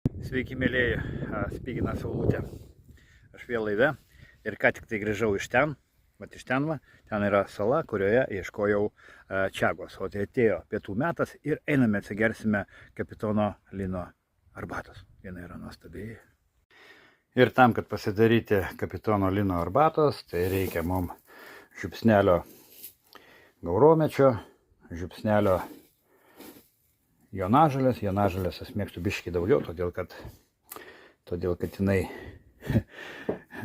Sveiki, mėlyjeji, Spigina Saulutė. Aš vėl laive ir ką tik tai grįžau iš ten, ten yra sala, kurioje ieškojau čagos. O tai atėjo pietų metas ir einame atsigersime kapitono Lino arbatos. Viena yra nuostabiai. Ir tam, kad pasidaryti kapitono Lino arbatos, tai reikia mums žiupsnelio gauromečio, žiupsnelio jonažolės. Jonažolės aš mėgstu biškį daugiau, todėl kad jinai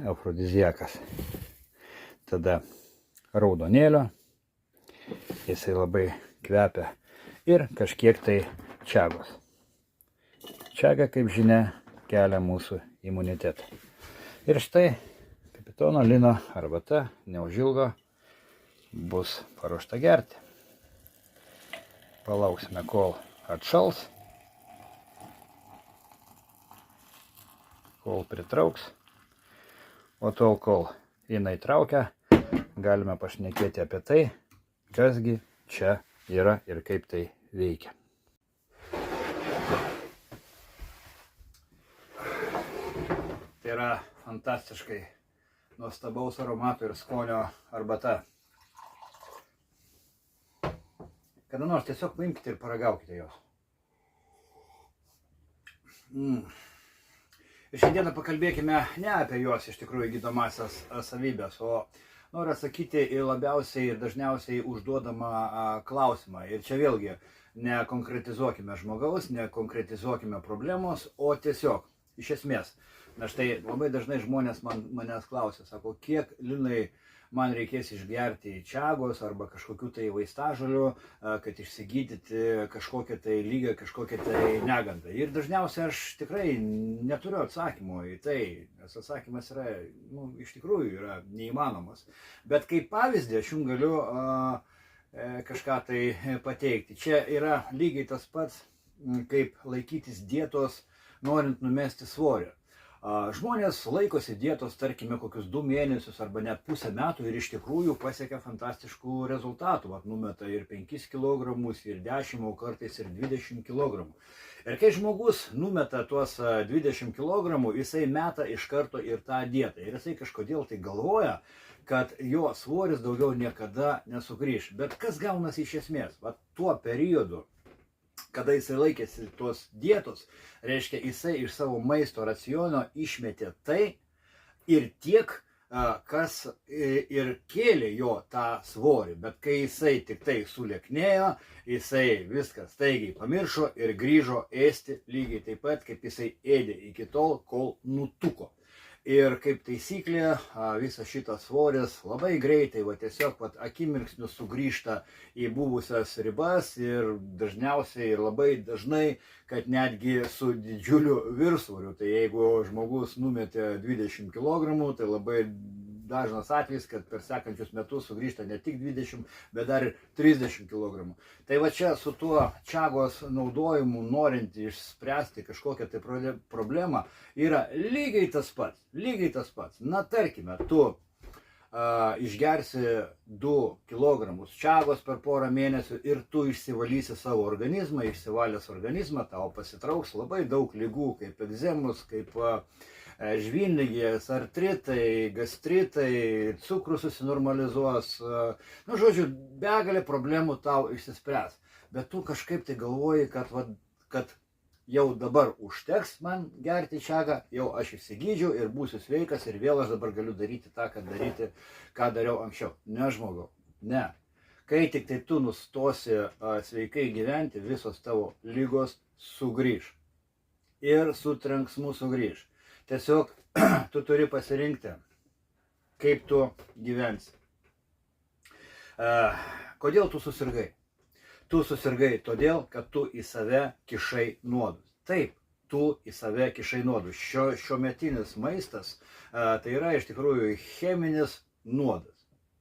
afrodiziakas. Tada raudonėlio, jisai labai kvepia, ir kažkiek tai čagos. Čaga, kaip žinia, kelia mūsų imunitetą. Ir štai kapitono Lino arbata neužilgo bus paruošta gerti. Palauksime, kol atšals, kol pritrauks, o tol, kol jinai traukia, galime pašnekėti apie tai, kasgi čia yra ir kaip tai veikia. Tai yra fantastiškai nuostabaus aromato ir skonio arbata. Kada nors tiesiog paimkite ir paragaukite jos. Ir šiandieną pakalbėkime ne apie jos iš tikrųjų gydomasias savybės, o noriu atsakyti į labiausiai ir dažniausiai užduodamą klausimą. Ir čia vėlgi nekonkretizuokime žmogaus, nekonkretizuokime problemos, o tiesiog, iš esmės. Na štai labai dažnai žmonės manęs klausia, sako, kiek, Linai, man reikės išgerti čagos arba kažkokių tai vaistažolių, kad išsigydyti kažkokią tai lygą, kažkokią tai negandą. Ir dažniausiai aš tikrai neturiu atsakymo į tai, nes atsakymas yra, iš tikrųjų yra neįmanomas. Bet kaip pavyzdį aš jums galiu kažką tai pateikti. Čia yra lygiai tas pats, kaip laikytis dietos, norint numesti svorio. Žmonės laikosi dietos, tarkime, kokius 2 mėnesius arba net pusę metų ir iš tikrųjų pasiekia fantastiškų rezultatų. Numeta ir 5 kg, ir 10, o kartais ir 20 kg. Ir kai žmogus numeta tuos 20 kg, jisai meta iš karto ir tą dietą. Ir jisai kažkodėl tai galvoja, kad jo svoris daugiau niekada nesugrįš. Bet kas gaunasi iš esmės? Tuo periodu, kada jisai laikėsi tos dietos, reiškia, jisai iš savo maisto raciono išmetė tai ir tiek, kas ir kėlė jo tą svorį. Bet kai jisai tik tai sulieknėjo, jisai viską staigiai pamiršo ir grįžo ėsti lygiai taip pat, kaip jisai ėdė iki tol, kol nutuko. Ir kaip taisyklė, visas šitas svoris labai greitai, tiesiog akimirksniu sugrįžta į buvusias ribas ir dažniausiai ir labai dažnai, kad netgi su didžiuliu viršsvoriu. Tai jeigu žmogus numetė 20 kg, tai labai dažnas atvejis, kad per sekančius metus sugrįžta ne tik 20, bet dar ir 30 kg. Tai čia su tuo čagos naudojimu, norint išspręsti kažkokią tai problemą, yra lygiai tas pats. Lygiai tas pats. Na, tarkime, tu išgersi 2 kg čagos per porą mėnesių ir tu išsivalysi savo organizmą, išsivalęs organizmą, tau pasitrauks labai daug ligų, kaip egzemos, kaip žvynligės, artritai, gastritai, cukrus susinormalizuos, žodžiu, begalė problemų tau išsispręs. Bet tu kažkaip tai galvoji, kad jau dabar užteks man gerti čagą, jau aš išsigydžiau ir būsiu sveikas ir vėl aš dabar galiu daryti tą, ką dariau anksčiau. Ne, žmogau, ne. Kai tik tai tu nustosi sveikai gyventi, visos tavo lygos sugrįž. Ir su trenksmu sugrįž. Tiesiog tu turi pasirinkti, kaip tu gyvensi. Kodėl tu susirgai? Tu susirgai todėl, kad tu į save kišai nuodus. Taip, tu į save kišai nuodus. Šiuometinis maistas tai yra iš tikrųjų cheminis nuodas,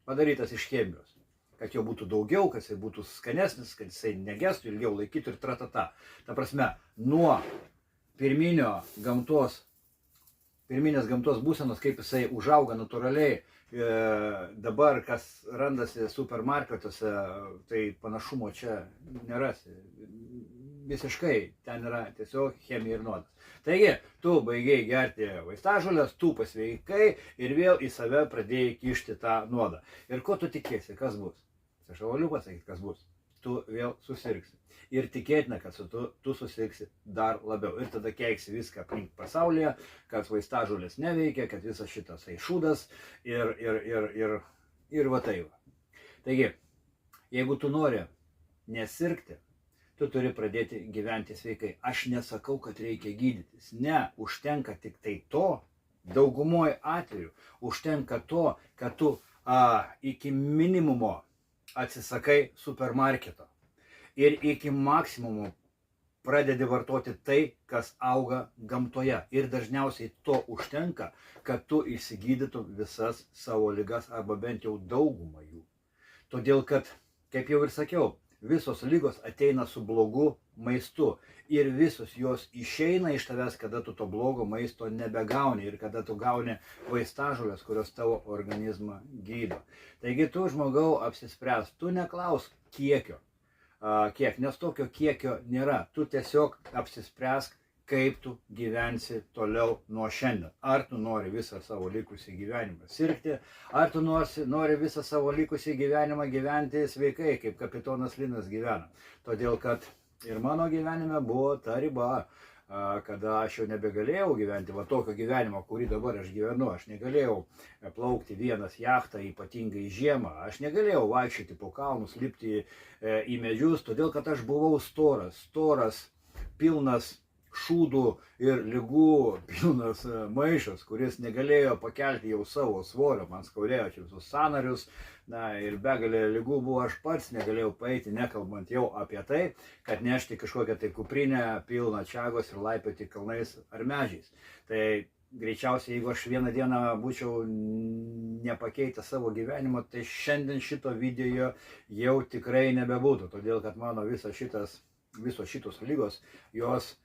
padarytas iš chemijos. Kad jo būtų daugiau, kad jisai būtų skanesnis, kad jisai negestų, ilgiau laikytų ir tratata. Ta prasme, nuo pirminės gamtos būsenos, kaip jisai užauga natūraliai, dabar kas randasi supermarketuose, tai panašumo čia nerasi. visiškai, ten yra tiesiog chemija ir nuodas. Taigi, tu baigiai gerti vaistažolės, tu pasveikai ir vėl į save pradėjai kišti tą nuodą. Ir ko tu tikėsi, kas bus? Aš galiu pasakyti, kas bus. Tu vėl susirgsi. Ir tikėtina, kad tu susirgsi dar labiau. Ir tada keiksi viską aplink pasaulyje, kad vaistažolės neveikia, kad visas šitas šūdas ir va tai va. Taigi, jeigu tu nori nesirgti, tu turi pradėti gyventi sveikai. Aš nesakau, kad reikia gydytis. Ne, užtenka tik tai to, daugumoje atveju, užtenka to, kad tu iki minimumo atsisakai supermarketo ir iki maksimumo pradedi vartoti tai, kas auga gamtoje. Ir dažniausiai to užtenka, kad tu išsigydytum visas savo ligas arba bent jau daugumą jų. Todėl, kad, kaip jau ir sakiau, visos lygos ateina su blogu maistu ir visos jos išeina iš tavęs, kada tu to blogo maisto nebegauni ir kada tu gauni vaistažolės, kurios tavo organizmą gydo. Taigi tu, žmogau, apsispręs, tu neklausk kiekio, nes tokio kiekio nėra. Tu tiesiog apsispręsk, kaip tu gyvensi toliau nuo šiandien. Ar tu nori visą savo likusį gyvenimą sirgti, ar tu nori visą savo likusį gyvenimą gyventi sveikai, kaip kapitonas Linas gyvena. Todėl, kad ir mano gyvenime buvo ta riba, kada aš jau nebegalėjau gyventi va tokio gyvenimo, kurį dabar aš gyvenu. Aš negalėjau plaukti vienas jachtą, ypatingai žiemą. Aš negalėjau vaikščioti po kalnus, lipti į medžius, todėl, kad aš buvau storas, pilnas šūdų ir ligų, pilnas maišas, kuris negalėjo pakelti jau savo svorio, man skaudėjo čia visus sąnarius, ir begalė ligų buvo, aš pats negalėjau paeiti, nekalbant jau apie tai, kad nešti kažkokią tai kuprinę pilną čiagos ir laipioti kalnais ar medžiais. Tai greičiausiai, jeigu aš vieną dieną būčiau nepakeitęs savo gyvenimo, tai šiandien šito video jau tikrai nebebūtų, todėl kad mano visos šitos lygos, jos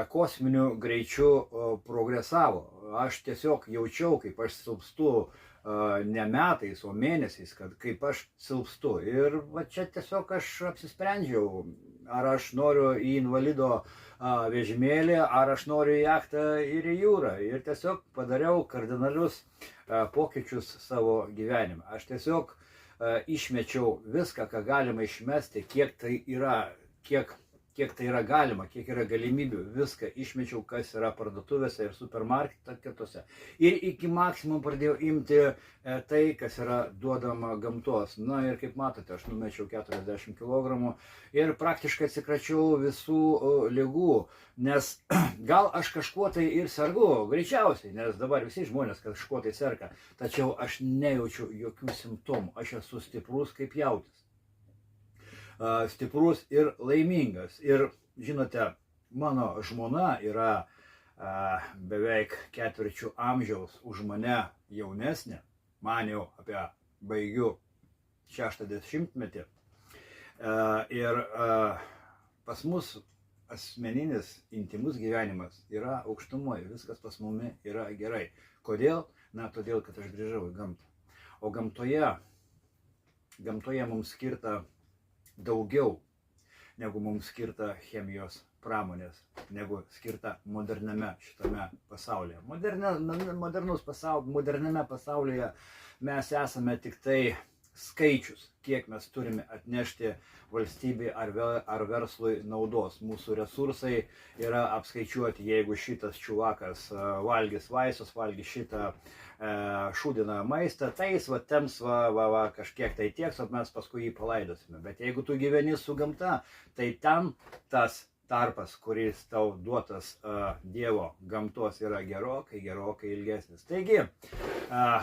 kosminiu greičiu progresavo. Aš tiesiog jaučiau, kaip aš silpstu ne metais, o mėnesiais, kad kaip aš silpstu. Ir va čia tiesiog aš apsisprendžiau, ar aš noriu į invalido vežimėlį, ar aš noriu į jachtą ir į jūrą. Ir tiesiog padariau kardinalius pokyčius savo gyvenime. Aš tiesiog išmečiau viską, ką galima išmesti, kiek tai yra galima, kiek yra galimybių, viską išmečiau, kas yra parduotuvėse ir supermarketuose. Ir iki maksimum pradėjau imti tai, kas yra duodama gamtos. Na ir kaip matote, aš numečiau 40 kg ir praktiškai atsikračiau visų ligų, nes gal aš kažkuo tai ir sergu, greičiausiai, nes dabar visi žmonės kažkuo tai serga, tačiau aš nejaučiu jokių simptomų, aš esu stiprus kaip jautis. Stiprus ir laimingas. Ir žinote, mano žmona yra beveik ketvirčių amžiaus už mane jaunesnė, man jau apie baigiu 60-metį. Ir pas mus asmeninis, intimus gyvenimas yra aukštumoje, viskas pas mumi yra gerai. Kodėl? Na, todėl, kad aš grįžau į gamtą. O gamtoje mums skirta daugiau, negu mums skirta chemijos pramonės, negu skirta moderniame šitame pasaulyje. Moderniame pasaulyje mes esame tik tai skaičius, kiek mes turime atnešti valstybei ar verslui naudos. Mūsų resursai yra apskaičiuoti, jeigu šitas čiuvakas valgys vaistus, valgys šitą šūdiną maistą, tai jis temps kažkiek tai tieks, o mes paskui jį palaidosime. Bet jeigu tu gyveni su gamta, tai ten tas tarpas, kuris tau duotas Dievo gamtos, yra gerokai ilgesnis. Taigi,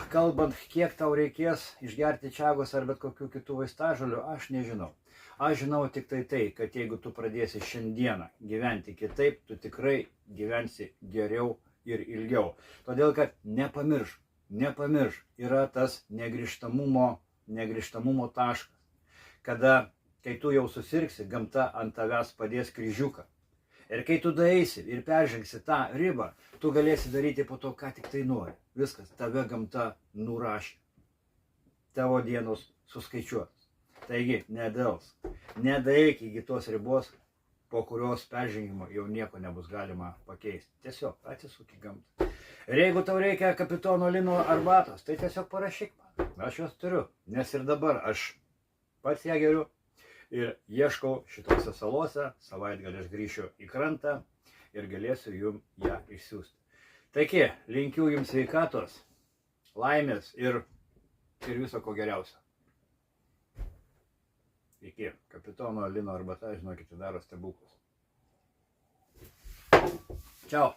kalbant, kiek tau reikės išgerti čiagos ar bet kokių kitų vaistažolių, aš nežinau. Aš žinau tik tai, kad jeigu tu pradėsi šiandieną gyventi kitaip, tu tikrai gyvensi geriau ir ilgiau. Todėl, kad nepamirš, yra tas negrįžtamumo taškas, kada, kai tu jau susirgsi, gamta ant tavęs padės kryžiuką. Ir kai tu daeisi ir peržengsi tą ribą, tu galėsi daryti po to, ką tik tai nori. Viskas, tave gamta nurašė. Tavo dienos suskaičiuotas. Taigi, nedelsk, nedaeik iki tos ribos, po kurios peržengimo jau nieko nebus galima pakeisti. Tiesiog atsisuk į gamtą. Ir jeigu tau reikia kapitono Lino arbatos, tai tiesiog parašyk man. Aš jos turiu, nes ir dabar aš pats ją geriu ir ieškau šitose salose. Savaitgalį aš grįšiu į krantą ir galėsiu jums ją išsiųsti. Taigi, linkiu jums sveikatos, laimės ir viso ko geriausio. Iki. Kapitono Lino arbata, žinokite, daro stebuklus. Čiau.